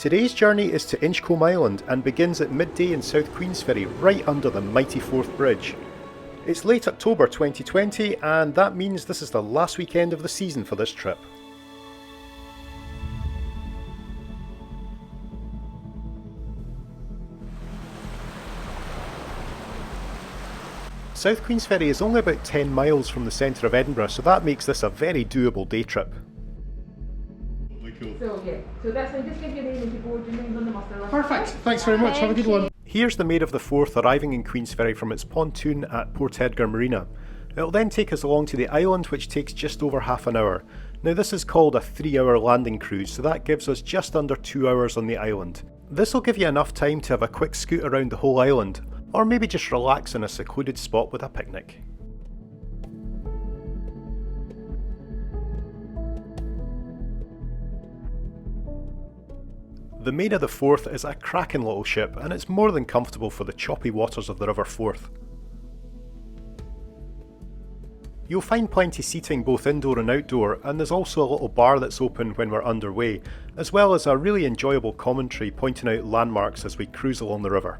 Today's journey is to Inchcolm Island and begins at midday in South Queensferry, right under the mighty Forth Bridge. It's late October 2020 and that means this is the last weekend of the season for this trip. South Queensferry is only about 10 miles from the centre of Edinburgh, so that makes this a very doable day trip. So that's fine, just give your name and your board, your name on the muster. Perfect, thanks very much, have a good one. Here's the Maid of the Forth arriving in Queensferry from its pontoon at Port Edgar Marina. It'll then take us along to the island, which takes just over half an hour. Now this is called a 3-hour landing cruise, so that gives us just under 2 hours on the island. This will give you enough time to have a quick scoot around the whole island, or maybe just relax in a secluded spot with a picnic. The Maid of the Forth is a cracking little ship and it's more than comfortable for the choppy waters of the River Forth. You'll find plenty seating both indoor and outdoor, and there's also a little bar that's open when we're underway, as well as a really enjoyable commentary pointing out landmarks as we cruise along the river.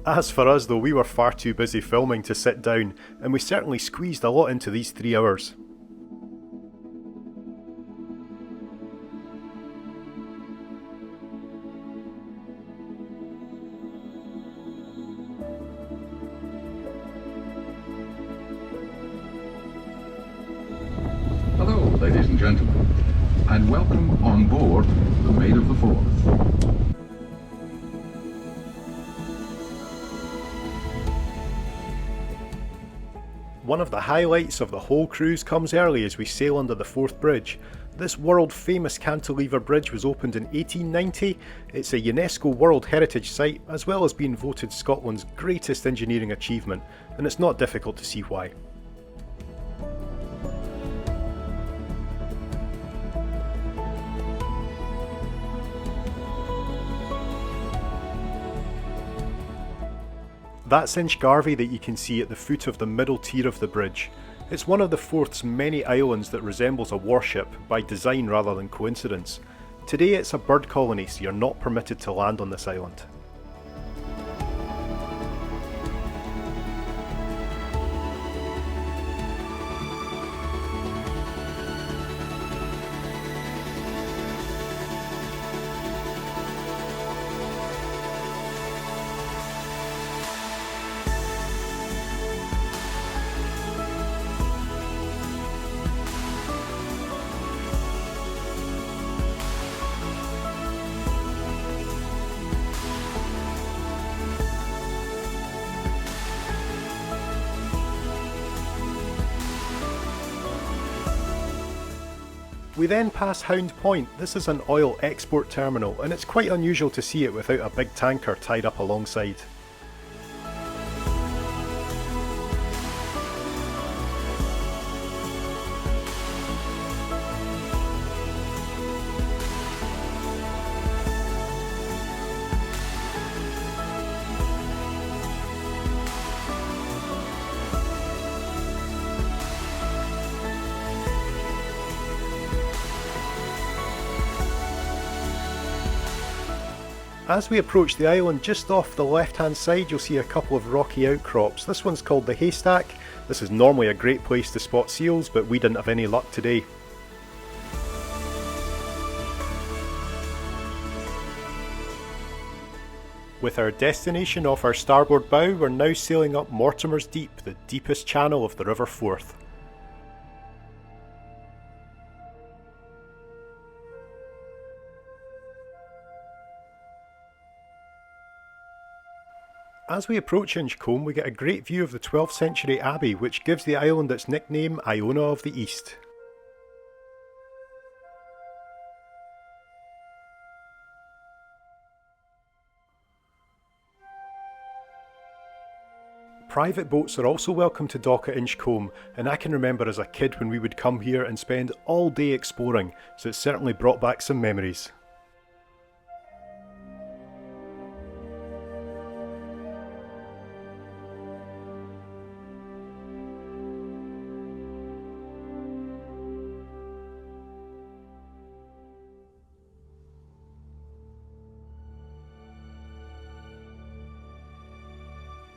As for us though, we were far too busy filming to sit down, and we certainly squeezed a lot into these 3 hours. Hello, ladies and gentlemen, and welcome on board the Maid of the Forth. One of the highlights of the whole cruise comes early as we sail under the Forth Bridge. This world famous cantilever bridge was opened in 1890, it's a UNESCO World Heritage Site as well as being voted Scotland's greatest engineering achievement, and it's not difficult to see why. That's Inchgarvie that you can see at the foot of the middle tier of the bridge. It's one of the Forth's many islands that resembles a warship, by design rather than coincidence. Today it's a bird colony, so you're not permitted to land on this island. We then pass Hound Point. This is an oil export terminal and it's quite unusual to see it without a big tanker tied up alongside. As we approach the island, just off the left hand side you'll see a couple of rocky outcrops. This one's called the Haystack. This is normally a great place to spot seals, but we didn't have any luck today. With our destination off our starboard bow, we're now sailing up Mortimer's Deep, the deepest channel of the River Forth. As we approach Inchcolm, we get a great view of the 12th century abbey, which gives the island its nickname Iona of the East. Private boats are also welcome to dock at Inchcolm, and I can remember as a kid when we would come here and spend all day exploring, so it certainly brought back some memories.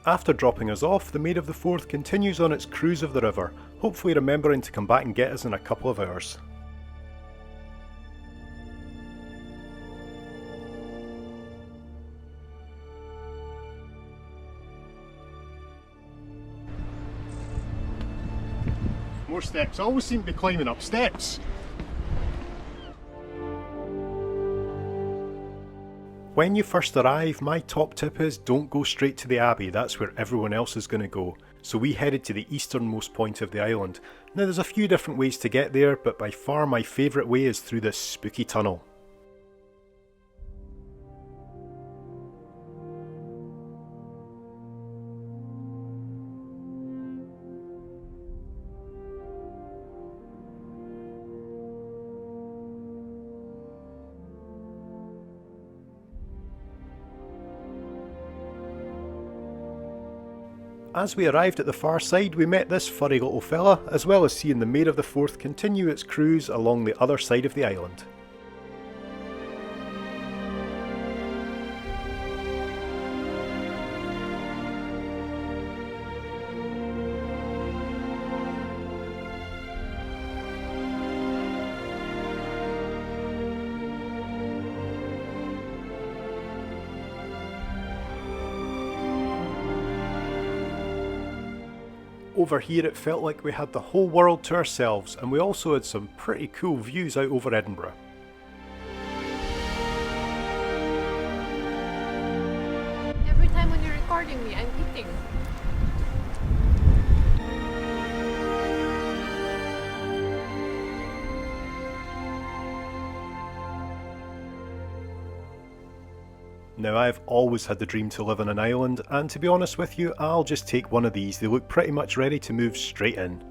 After dropping us off, the Maid of the Fourth continues on its cruise of the river, hopefully remembering to come back and get us in a couple of hours. More steps. I always seem to be climbing up steps. When you first arrive, my top tip is don't go straight to the Abbey, that's where everyone else is going to go. So we headed to the easternmost point of the island. Now there's a few different ways to get there, but by far my favourite way is through this spooky tunnel. As we arrived at the far side, we met this furry little fella, as well as seeing the Maid of the Fourth continue its cruise along the other side of the island. Over here it felt like we had the whole world to ourselves, and we also had some pretty cool views out over Edinburgh. Every time when you're recording me, I'm eating. Now I've always had the dream to live on an island, and to be honest with you, I'll just take one of these. They look pretty much ready to move straight in.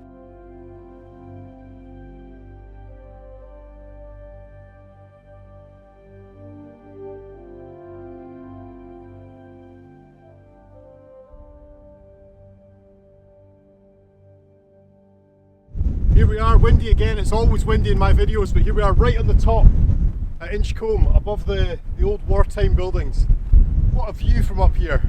Here we are, windy again. It's always windy in my videos, but here we are right on the top at Inchcolm, above the old wartime buildings. What a view from up here!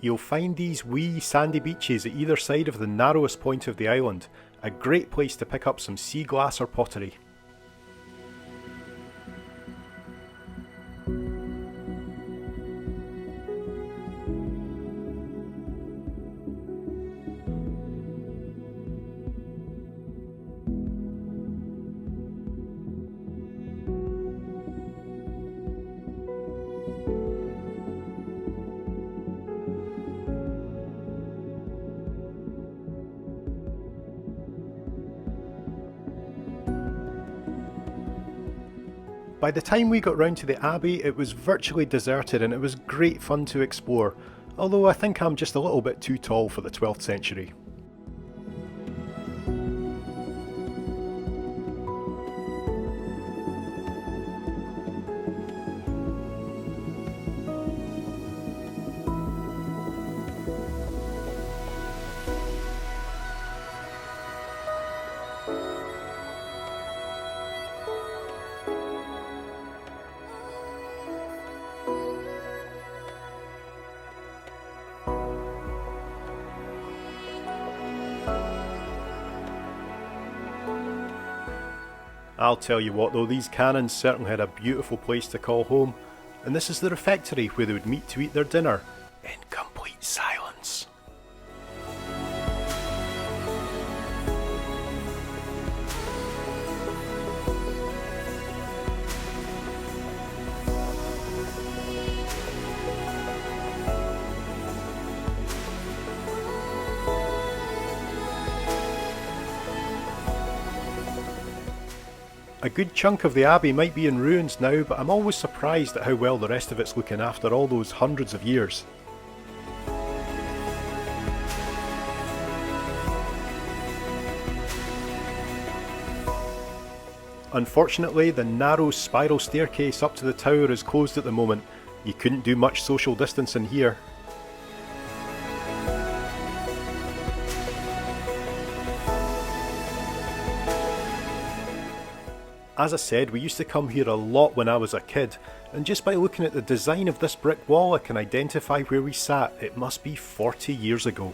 You'll find these wee sandy beaches at either side of the narrowest point of the island, a great place to pick up some sea glass or pottery. By the time we got round to the Abbey, it was virtually deserted and it was great fun to explore, although I think I'm just a little bit too tall for the 12th century. I'll tell you what though, these Canons certainly had a beautiful place to call home, and this is the refectory where they would meet to eat their dinner in complete silence. A good chunk of the abbey might be in ruins now, but I'm always surprised at how well the rest of it's looking after all those hundreds of years. Unfortunately, the narrow spiral staircase up to the tower is closed at the moment. You couldn't do much social distancing here. As I said, we used to come here a lot when I was a kid, and just by looking at the design of this brick wall I can identify where we sat. It must be 40 years ago.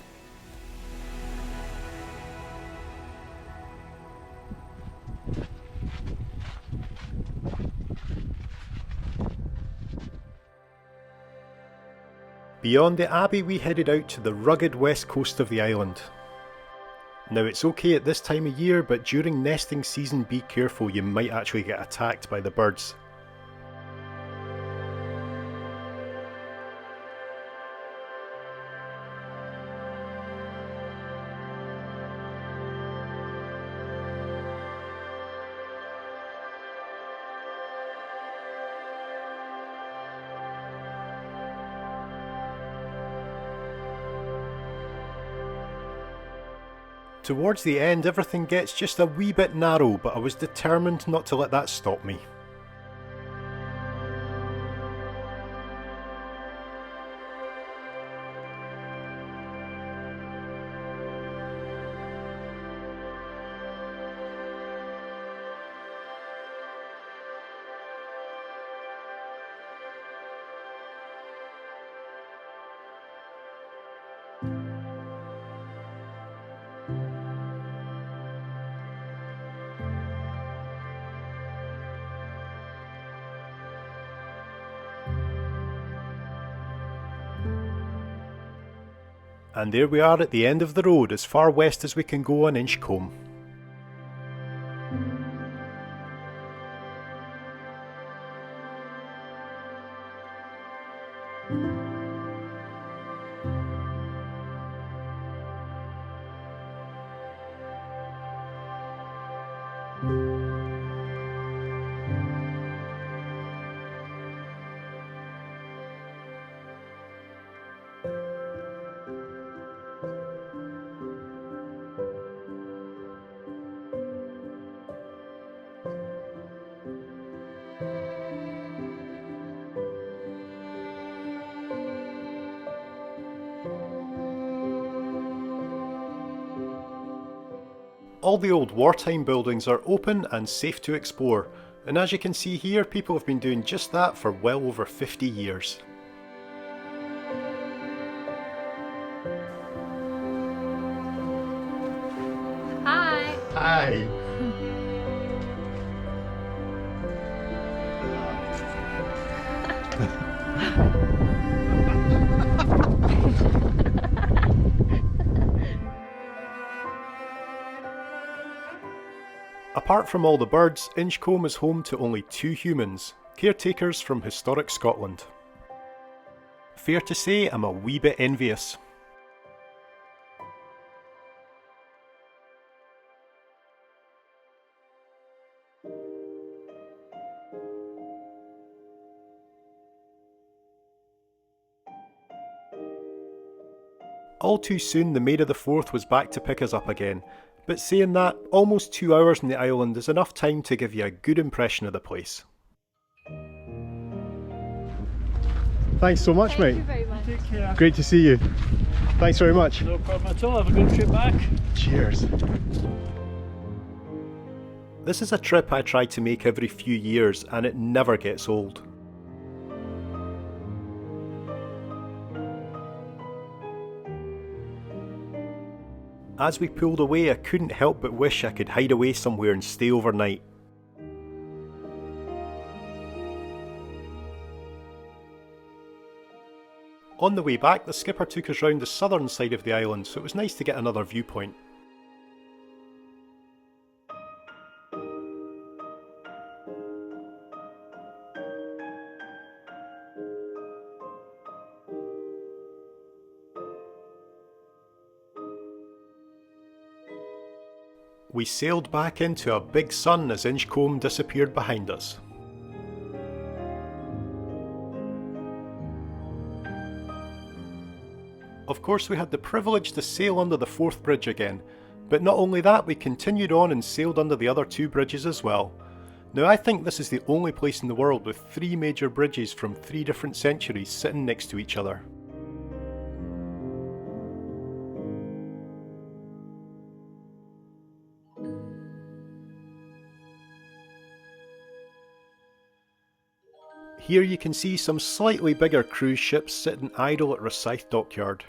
Beyond the abbey we headed out to the rugged west coast of the island. Now it's okay at this time of year, but during nesting season be careful, you might actually get attacked by the birds. Towards the end everything gets just a wee bit narrow, but I was determined not to let that stop me. And there we are at the end of the road, as far west as we can go on Inchcolm. All the old wartime buildings are open and safe to explore, and as you can see here, people have been doing just that for well over 50 years. Hi! Hi! Apart from all the birds, Inchcolm is home to only 2 humans, caretakers from historic Scotland. Fair to say I'm a wee bit envious. All too soon the Maid of the Fourth was back to pick us up again, but saying that, almost 2 hours on the island is enough time to give you a good impression of the place. Thanks so much, mate. Thank you very much. Take care. Great to see you. Thanks very much. No problem at all. Have a good trip back. Cheers. This is a trip I try to make every few years and it never gets old. As we pulled away, I couldn't help but wish I could hide away somewhere and stay overnight. On the way back, the skipper took us round the southern side of the island, so it was nice to get another viewpoint. we sailed back into a big sun as Inchcolm disappeared behind us. Of course, we had the privilege to sail under the Forth Bridge again, but not only that, we continued on and sailed under the other 2 bridges as well. Now I think this is the only place in the world with 3 major bridges from 3 different centuries sitting next to each other. Here you can see some slightly bigger cruise ships sitting idle at Rosyth Dockyard.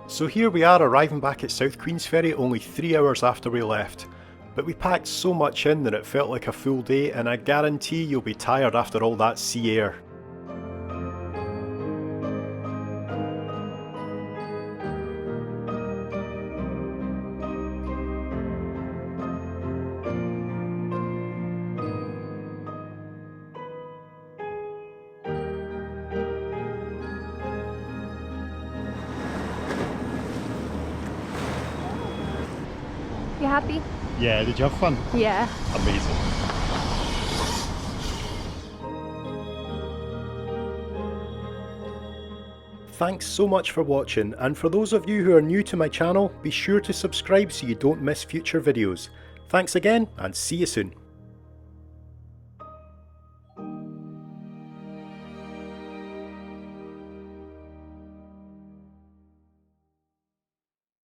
So here we are arriving back at South Queensferry only 3 hours after we left. But we packed so much in that it felt like a full day, and I guarantee you'll be tired after all that sea air. You happy? Yeah, did you have fun? Yeah. Amazing. Thanks so much for watching, and for those of you who are new to my channel, be sure to subscribe so you don't miss future videos. Thanks again, and see you soon.